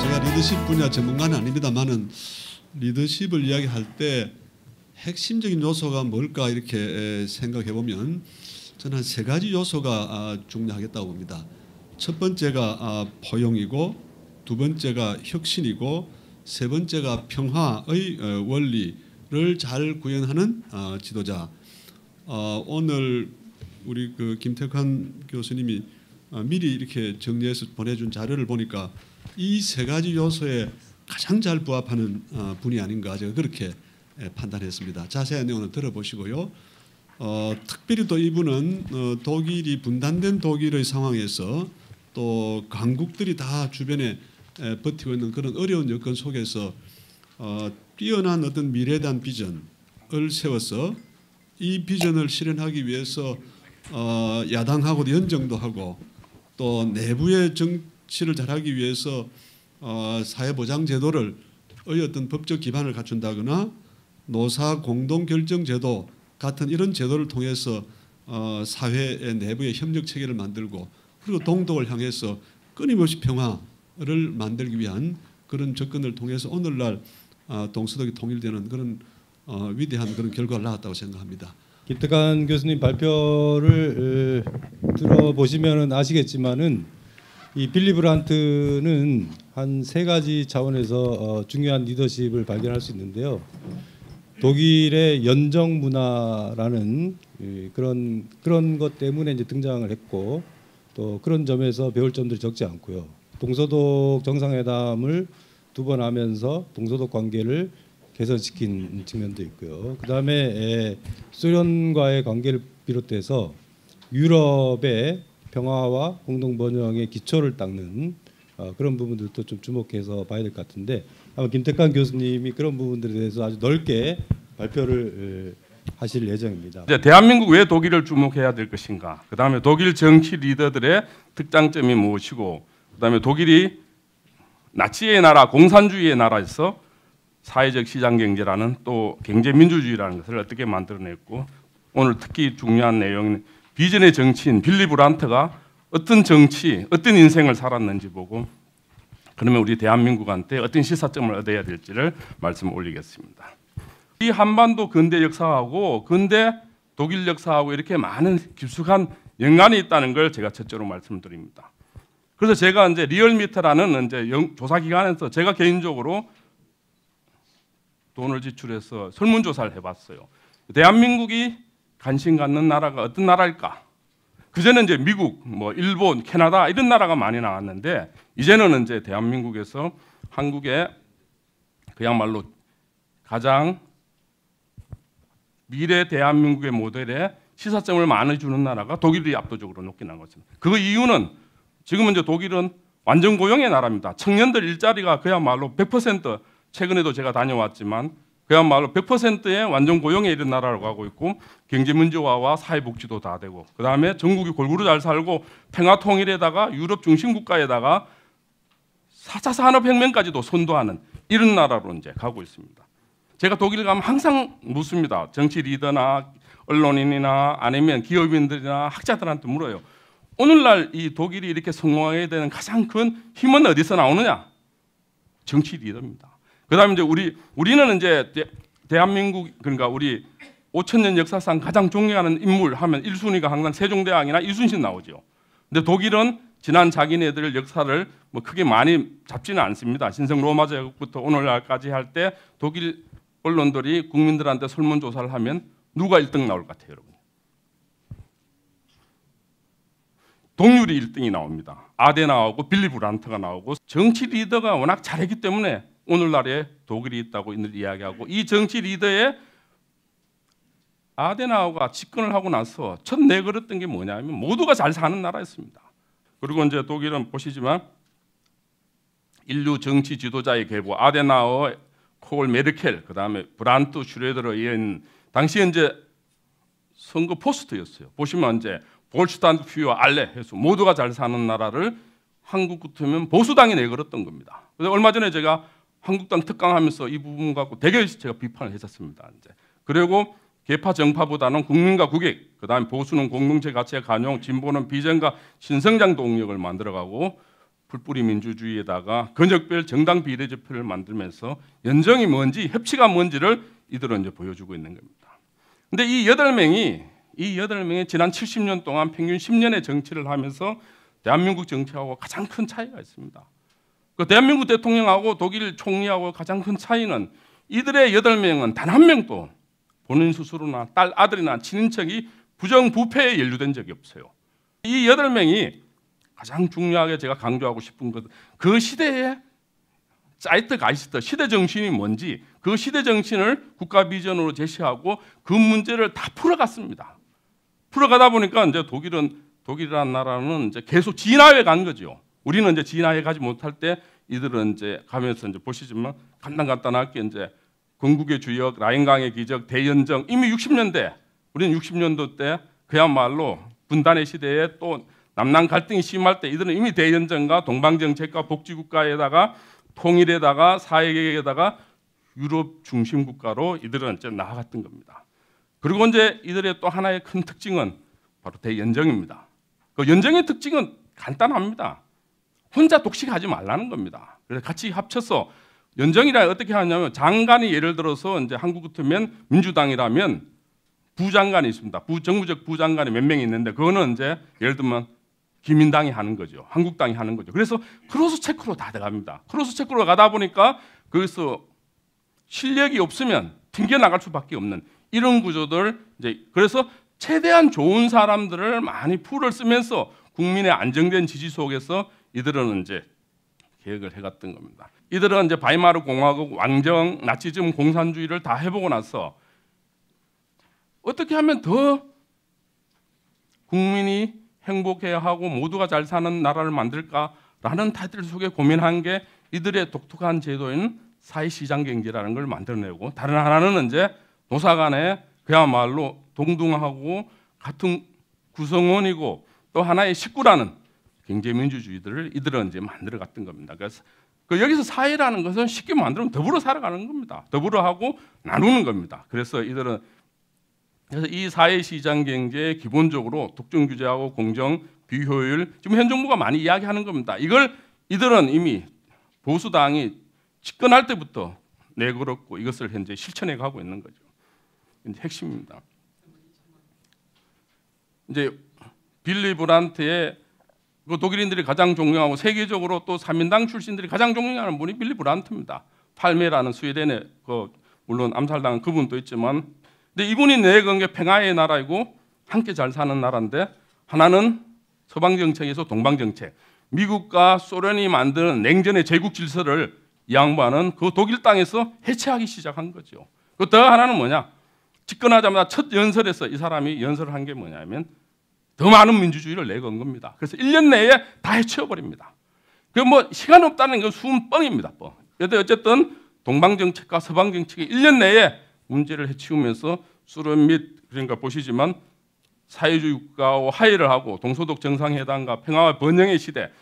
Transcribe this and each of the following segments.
제가 리더십 분야 전문가는 아닙니다만은 리더십을 이야기할 때 핵심적인 요소가 뭘까 이렇게 생각해 보면 저는 한 세 가지 요소가 중요하겠다고 봅니다. 첫 번째가 포용이고, 두 번째가 혁신이고, 세 번째가 평화의 원리를 잘 구현하는 지도자. 오늘 우리 그 김택환 교수님이 미리 이렇게 정리해서 보내준 자료를 보니까 이 세 가지 요소에 가장 잘 부합하는 분이 아닌가 제가 그렇게 판단했습니다. 자세한 내용은 들어보시고요. 특별히 또 이분은 독일이 분단된 독일의 상황에서 또 강국들이 다 주변에 버티고 있는 그런 어려운 여건 속에서 뛰어난 어떤 미래에 대한 비전을 세워서 이 비전을 실현하기 위해서 야당하고도 연정도 하고 또 내부의 정치를 잘하기 위해서 사회보장제도를 어떤 법적 기반을 갖춘다거나 노사 공동결정제도 같은 이런 제도를 통해서 사회의 내부의 협력 체계를 만들고 그리고 동독을 향해서 끊임없이 평화를 만들기 위한 그런 접근을 통해서 오늘날 동서독이 통일되는 그런 위대한 그런 결과를 낳았다고 생각합니다. 김택환 교수님 발표를 들어보시면 아시겠지만은 이 빌리 브란트는 한 세 가지 차원에서 중요한 리더십을 발견할 수 있는데요. 독일의 연정 문화라는 그런 것 때문에 이제 등장을 했고 또 그런 점에서 배울 점들이 적지 않고요. 동서독 정상회담을 두 번 하면서 동서독 관계를 개선시킨 측면도 있고요. 그다음에 소련과의 관계를 비롯해서 유럽의 평화와 공동 번영의 기초를 닦는 그런 부분들도 좀 주목해서 봐야 될 것 같은데 아마 김택환 교수님이 그런 부분들에 대해서 아주 넓게 발표를 하실 예정입니다. 이제 대한민국 왜 독일을 주목해야 될 것인가? 그다음에 독일 정치 리더들의 특장점이 무엇이고, 그다음에 독일이 나치의 나라, 공산주의의 나라에서 사회적 시장 경제라는 또 경제 민주주의라는 것을 어떻게 만들어냈고, 오늘 특히 중요한 내용은 비전의 정치인 빌리 브란트가 어떤 정치, 어떤 인생을 살았는지 보고 그러면 우리 대한민국한테 어떤 시사점을 얻어야 될지를 말씀 올리겠습니다. 이 한반도 근대 역사하고 근대 독일 역사하고 이렇게 많은 깊숙한 연관이 있다는 걸 제가 첫째로 말씀드립니다. 그래서 제가 이제 리얼미터라는 이제 조사 기관에서 제가 개인적으로 돈을 지출해서 설문조사를 해봤어요. 대한민국이 관심 갖는 나라가 어떤 나라일까? 그전에 이제 미국, 뭐 일본, 캐나다 이런 나라가 많이 나왔는데 이제는 이제 대한민국에서 한국의 그야말로 가장 미래 대한민국의 모델에 시사점을 많이 주는 나라가 독일이 압도적으로 높게 나온 것입니다. 그 이유는 지금 이제 독일은 완전 고용의 나라입니다. 청년들 일자리가 그야말로 100% 최근에도 제가 다녀왔지만 그야말로 100%의 완전 고용에 이른 나라라고 하고 있고 경제 민주화와 사회복지도 다 되고 그다음에 전국이 골고루 잘 살고 평화 통일에다가 유럽 중심 국가에다가 4차 산업혁명까지도 선도하는 이런 나라로 이제 가고 있습니다. 제가 독일 가면 항상 묻습니다. 정치 리더나 언론인이나 아니면 기업인들이나 학자들한테 물어요. 오늘날 이 독일이 이렇게 성공하게 되는 가장 큰 힘은 어디서 나오느냐? 정치 리더입니다. 그다음에 이제 우리는 이제 대한민국 그러니까 우리 5,000년 역사상 가장 존경하는 인물 하면 1순위가 항상 세종대왕이나 이순신 나오죠. 근데 독일은 지난 자기네들 역사를 뭐 크게 많이 잡지는 않습니다. 신성 로마 제국부터 오늘날까지 할 때 독일 언론들이 국민들한테 설문조사를 하면 누가 1등 나올 것 같아요, 여러분? 동률이 1등이 나옵니다. 아데나우고 빌리 브란트가 나오고 정치 리더가 워낙 잘했기 때문에 오늘날에 독일이 있다고 이야기하고 이 정치 리더의 아데나우가 집권을 하고 나서 첫 내걸었던 게 뭐냐면 모두가 잘 사는 나라였습니다. 그리고 이제 독일은 보시지만 인류 정치 지도자의 계보 아데나우, 콜 메르켈, 그다음에 브란트, 슈레더를 이은 당시에 이제 선거 포스트였어요. 보시면 이제 볼슈탄드 퓨어 알레 해서 모두가 잘 사는 나라를 한국 같으면 보수당이 내걸었던 겁니다. 그래서 얼마 전에 제가 한국당 특강하면서 이 부분 갖고 되게 제가 비판을 했었습니다. 이제 그리고 계파 정파보다는 국민과 국익, 그다음에 보수는 공동체 가치의 간용, 진보는 비전과 신성장 동력을 만들어가고 풀뿌리 민주주의에다가 근역별 정당 비례제표를 만들면서 연정이 뭔지 협치가 뭔지를 이들은 이제 보여주고 있는 겁니다. 근데 이 8명이 지난 70년 동안 평균 10년의 정치를 하면서 대한민국 정치하고 가장 큰 차이가 있습니다. 그 대한민국 대통령하고 독일 총리하고 가장 큰 차이는 이들의 8명은 단 한 명도 본인 스스로나 딸, 아들이나 친인척이 부정부패에 연루된 적이 없어요. 이 8명이 가장 중요하게 제가 강조하고 싶은 것, 그 시대의 자이트가이스트, 시대 정신이 뭔지 그 시대 정신을 국가 비전으로 제시하고 그 문제를 다 풀어갔습니다. 풀어가다 보니까 이제 독일이라는 나라는 이제 계속 진화해 간 거죠. 우리는 이제 진화해 가지 못할 때 이들은 이제 가면서 이제 보시지만 간단하게 이제 건국의 주역, 라인강의 기적, 대연정 이미 60년대, 우리는 60년도 때 그야말로 분단의 시대에 또 남남 갈등이 심할 때 이들은 이미 대연정과 동방정책과 복지국가에다가 통일에다가 사회계획에다가 유럽 중심 국가로 이들은 이제 나아갔던 겁니다. 그리고 이제 이들의 또 하나의 큰 특징은 바로 대연정입니다. 그 연정의 특징은 간단합니다. 혼자 독식하지 말라는 겁니다. 그래서 같이 합쳐서 연정이라 어떻게 하냐면 장관이 예를 들어서 이제 한국 같으면 민주당이라면 부장관이 있습니다. 정무적 부장관이 몇 명이 있는데 그거는 이제 예를 들면 기민당이 하는 거죠. 한국당이 하는 거죠. 그래서 크로스 체크로 다 들어갑니다. 크로스 체크로 가다 보니까 거기서 실력이 없으면 튕겨 나갈 수밖에 없는 이런 구조들 이제 그래서 최대한 좋은 사람들을 많이 풀을 쓰면서 국민의 안정된 지지 속에서 이들은 이제 계획을 해갔던 겁니다. 이들은 이제 바이마르 공화국, 왕정, 나치즘, 공산주의를 다 해보고 나서 어떻게 하면 더 국민이 행복해야 하고 모두가 잘 사는 나라를 만들까라는 타이틀 속에 고민한 게 이들의 독특한 제도인 사회시장경제라는 걸 만들어내고 다른 하나는 이제 노사 간에 그야말로 동등하고 같은 구성원이고 또 하나의 식구라는 경제민주주의들을 이들은 이제 만들어갔던 겁니다. 그래서 여기서 사회라는 것은 쉽게 만들면 더불어 살아가는 겁니다. 더불어 하고 나누는 겁니다. 그래서 이 사회시장 경제에 기본적으로 독점 규제하고 공정, 비효율 지금 현 정부가 많이 이야기하는 겁니다. 이걸 이들은 이미 보수당이 집권할 때부터 내걸었고 이것을 현재 실천해 가고 있는 거죠. 이제 핵심입니다. 이제 빌리 브란트의 그 독일인들이 가장 존경하고 세계적으로 또 3인당 출신들이 가장 존경하는 분이 빌리 브란트입니다. 팔메라는 스웨덴의 물론 암살당한 그분도 있지만, 근데 이분이 내건 게 평화의 나라이고 함께 잘 사는 나라인데 하나는 서방 정책에서 동방 정책, 미국과 소련이 만드는 냉전의 제국 질서를 이 양반은 그 독일 땅에서 해체하기 시작한 거죠. 그 더 하나는 뭐냐? 집권하자마자 첫 연설에서 이 사람이 연설을 한 게 뭐냐면 더 많은 민주주의를 내건 겁니다. 그래서 1년 내에 다 해치워버립니다. 그 뭐 시간 없다는 건 수은 뻥입니다. 뻥. 어쨌든 동방 정책과 서방 정책이 1년 내에 문제를 해치우면서 수련 및 그러니까 보시지만 사회주의 국가와 화해를 하고 동서독 정상회담과 평화와 번영의 시대,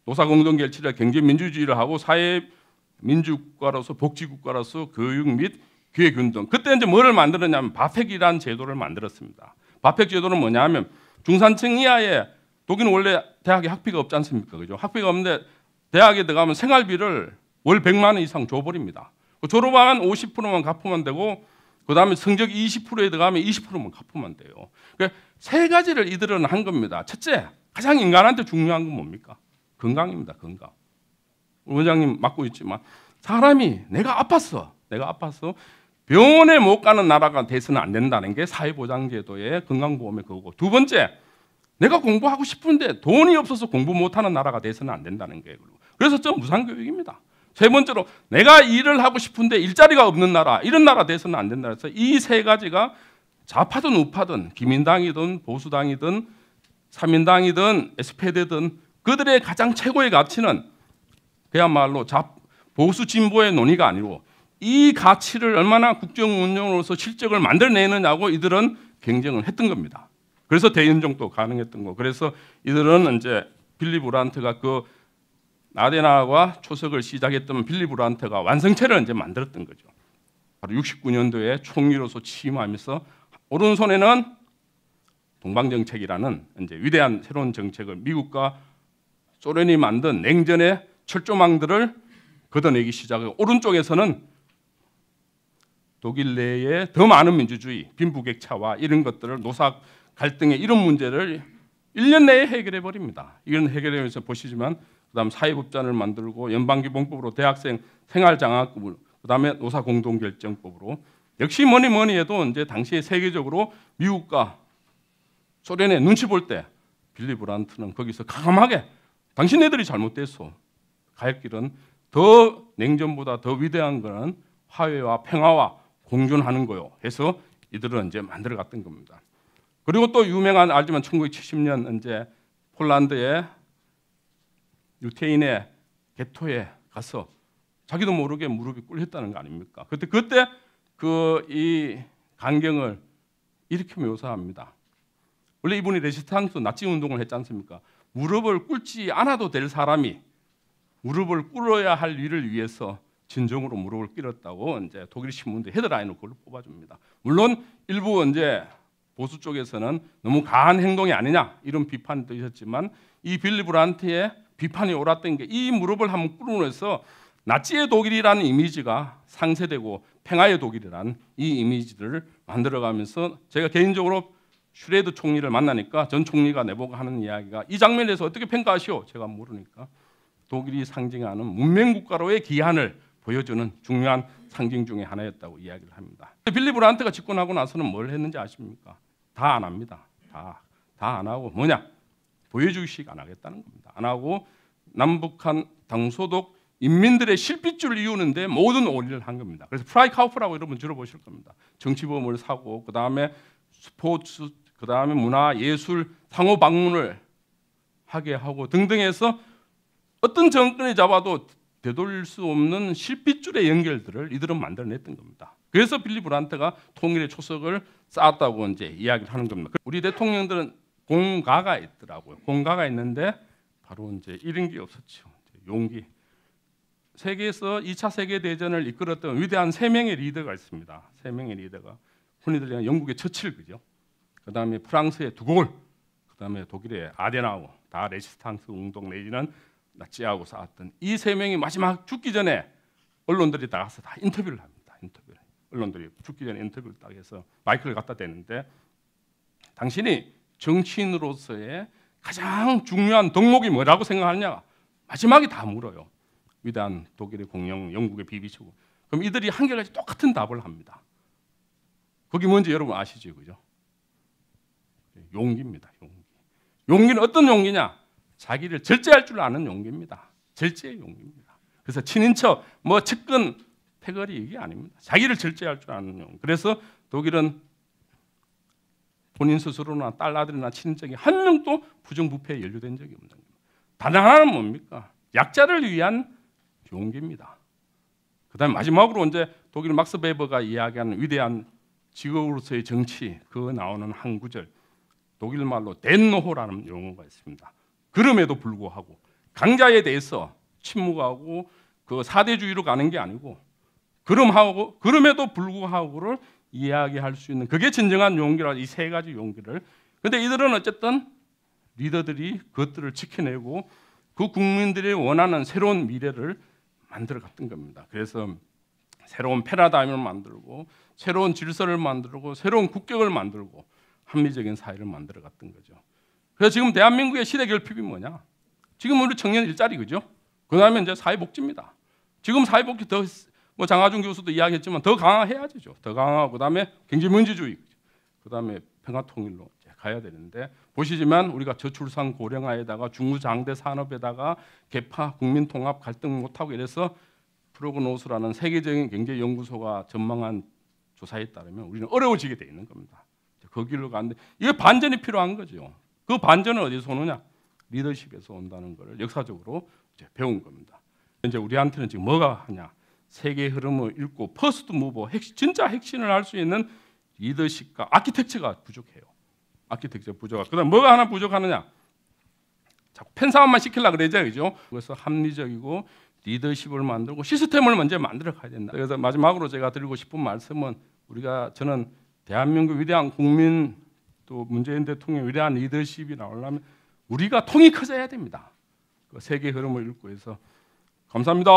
노사공동결치를 경제민주주의를 하고 사회민주국가로서 복지국가로서 교육 및 기획운동. 그때 이제 뭐를 만들었냐면 바펙이라는 제도를 만들었습니다. 바펙 제도는 뭐냐면 중산층 이하의 독일은 원래 대학에 학비가 없지 않습니까? 그죠? 학비가 없는데 대학에 들어가면 생활비를 월 100만 원 이상 줘버립니다. 졸업하면 50%만 갚으면 되고 그다음에 성적 20%에 들어가면 20%만 갚으면 돼요. 그러니까 세 가지를 이들은 한 겁니다. 첫째, 가장 인간한테 중요한 건 뭡니까? 건강입니다. 건강. 원장님 맡고 있지만 사람이 내가 아팠어. 병원에 못 가는 나라가 돼서는 안 된다는 게 사회보장제도의 건강보험의 그거고, 두 번째, 내가 공부하고 싶은데 돈이 없어서 공부 못하는 나라가 돼서는 안 된다는 게 그래서 좀 무상교육입니다. 세 번째로 내가 일을 하고 싶은데 일자리가 없는 나라, 이런 나라 돼서는 안 된다. 그래서 이 세 가지가 좌파든 우파든 기민당이든 보수당이든 3인당이든 SPD든 그들의 가장 최고의 가치는 그야말로 보수 진보의 논의가 아니고 이 가치를 얼마나 국정 운영으로서 실적을 만들어내느냐고 이들은 경쟁을 했던 겁니다. 그래서 대연정도 가능했던 거. 그래서 이들은 이제 빌리 브란트가 그 아데나와 초석을 시작했던 빌리 브란트가 완성체를 이제 만들었던 거죠. 바로 69년도에 총리로서 취임하면서 오른손에는 동방정책이라는 이제 위대한 새로운 정책을 미국과 소련이 만든 냉전의 철조망들을 걷어내기 시작하고, 오른쪽에서는 독일 내에 더 많은 민주주의, 빈부격차와 이런 것들을, 노사 갈등의 이런 문제를 1년 내에 해결해 버립니다. 이건 해결하면서 보시지만, 그다음 사회법전을 만들고 연방기본법으로 대학생 생활장학금을, 그다음에 노사 공동결정법으로, 역시 뭐니 해도 이제 당시에 세계적으로 미국과 소련의 눈치 볼 때 빌리 브란트는 거기서 강하게 당신네들이 잘못됐어. 갈 길은 더 냉전보다 더 위대한 거는 화해와 평화와 공존하는 거요. 해서 이들은 이제 만들어 갔던 겁니다. 그리고 또 유명한, 알지만 1970년 이제 폴란드의 유태인의 게토에 가서 자기도 모르게 무릎이 꿇렸다는 거 아닙니까? 그때 그 이 광경을 이렇게 묘사합니다. 원래 이분이 레지스탕스 나치 운동을 했지 않습니까? 무릎을 꿇지 않아도 될 사람이 무릎을 꿇어야 할 일을 위해서 진정으로 무릎을 꿇었다고 이제 독일 신문들 헤드라인으로 그걸 뽑아줍니다. 물론 일부 이제 보수 쪽에서는 너무 과한 행동이 아니냐 이런 비판도 있었지만, 이 빌리 브란트의 비판이 옳았던 게, 이 무릎을 한번 꿇으면서 나치의 독일이라는 이미지가 상쇄되고 평화의 독일이라는 이 이미지를 만들어가면서, 제가 개인적으로 슈레드 총리를 만나니까 전 총리가 내보고 하는 이야기가, 이 장면에서 어떻게 평가하시오? 제가 모르니까 독일이 상징하는 문명국가로의 기한을 보여주는 중요한 상징 중에 하나였다고 이야기를 합니다. 빌리 브란트가 집권하고 나서는 뭘 했는지 아십니까? 다 안 합니다. 다 안 하고 뭐냐? 보여주기식 안 하겠다는 겁니다. 안 하고 남북한 당소독 인민들의 실핏줄 이루는데 모든 올인을 한 겁니다. 그래서 프라이카우프라고 여러분 들어보실 겁니다. 정치보험을 사고, 그 다음에 스포츠, 그 다음에 문화, 예술, 상호 방문을 하게 하고 등등해서 어떤 정권이 잡아도 되돌릴 수 없는 실핏줄의 연결들을 이들은 만들어냈던 겁니다. 그래서 빌리 브란트가 통일의 초석을 쌓았다고 이제 이야기를 하는 겁니다. 우리 대통령들은 공가가 있더라고요. 공가가 있는데 바로 이제 이런 게 없었죠. 용기. 세계에서 2차 세계 대전을 이끌었던 위대한 3명의 리더가 있습니다. 3명의 리더가, 흔히들 영국의 처칠, 그죠? 그다음에 프랑스의 드골, 그다음에 독일의 아데나우, 다 레지스탕스 운동 내지는 나치하고 싸웠던 이 3명이 마지막 죽기 전에 언론들이 나가서 다 인터뷰를 합니다. 인터뷰를. 언론들이 죽기 전에 인터뷰를 딱 해서 마이크를 갖다 대는데, 당신이 정치인으로서의 가장 중요한 덕목이 뭐라고 생각하느냐? 마지막에 다 물어요. 위대한 독일의 공영, 영국의 비비시고. 그럼 이들이 한결같이 똑같은 답을 합니다. 거기 뭔지 여러분 아시죠, 그죠? 용기입니다. 용기. 용기는 어떤 용기냐? 자기를 절제할 줄 아는 용기입니다. 절제의 용기입니다. 그래서 친인척, 뭐 측근, 패거리 이게 아닙니다. 자기를 절제할 줄 아는 용기. 그래서 독일은 본인 스스로나 딸 아들이나 친인척이 한 명도 부정부패에 연루된 적이 없는 겁니다. 단 하나는 뭡니까? 약자를 위한 용기입니다. 그다음에 마지막으로 이제 독일 막스 베버가 이야기하는 위대한 직업으로서의 정치, 그 나오는 한 구절, 독일 말로 덴노호라는 용어가 있습니다. 그럼에도 불구하고 강자에 대해서 침묵하고 그 사대주의로 가는 게 아니고, 그럼에도 불구하고를 이야기할 수 있는, 그게 진정한 용기라. 이 3가지 용기를. 그런데 이들은 어쨌든 리더들이 그것들을 지켜내고 그 국민들이 원하는 새로운 미래를 만들어 갔던 겁니다. 그래서 새로운 패러다임을 만들고 새로운 질서를 만들고 새로운 국격을 만들고 합리적인 사회를 만들어 갔던 거죠. 그래서 지금 대한민국의 시대 결핍이 뭐냐? 지금 우리 청년 일자리, 그죠? 그다음에 이제 사회복지입니다. 지금 사회복지 더, 뭐 장하준 교수도 이야기했지만 더 강화해야죠. 더 강화하고, 그다음에 경제민주주의, 그다음에 평화통일로 이제 가야 되는데, 보시지만 우리가 저출산 고령화에다가 중구장대 산업에다가 계파 국민통합 갈등 못하고 이래서 프로그노스라는 세계적인 경제연구소가 전망한 조사에 따르면 우리는 어려워지게 돼 있는 겁니다. 그 길로 가는데 이게 반전이 필요한 거죠. 그 반전은 어디서 오느냐? 리더십에서 온다는 것을 역사적으로 이제 배운 겁니다. 이제 우리한테는 지금 뭐가 하냐? 세계 흐름을 읽고 퍼스트 무버, 진짜 핵심을 할 수 있는 리더십과 아키텍처가 부족해요. 아키텍처 부족하고, 그다음 뭐가 하나 부족하느냐? 자꾸 펜사업만 시키려고 그러죠, 그죠? 그래서 합리적이고 리더십을 만들고 시스템을 먼저 만들어 가야 된다. 그래서 마지막으로 제가 드리고 싶은 말씀은, 저는 대한민국 위대한 국민 또 문재인 대통령의 위대한 리더십이 나오려면 우리가 통이 커져야 됩니다. 그 세계 흐름을 읽고 해서 감사합니다.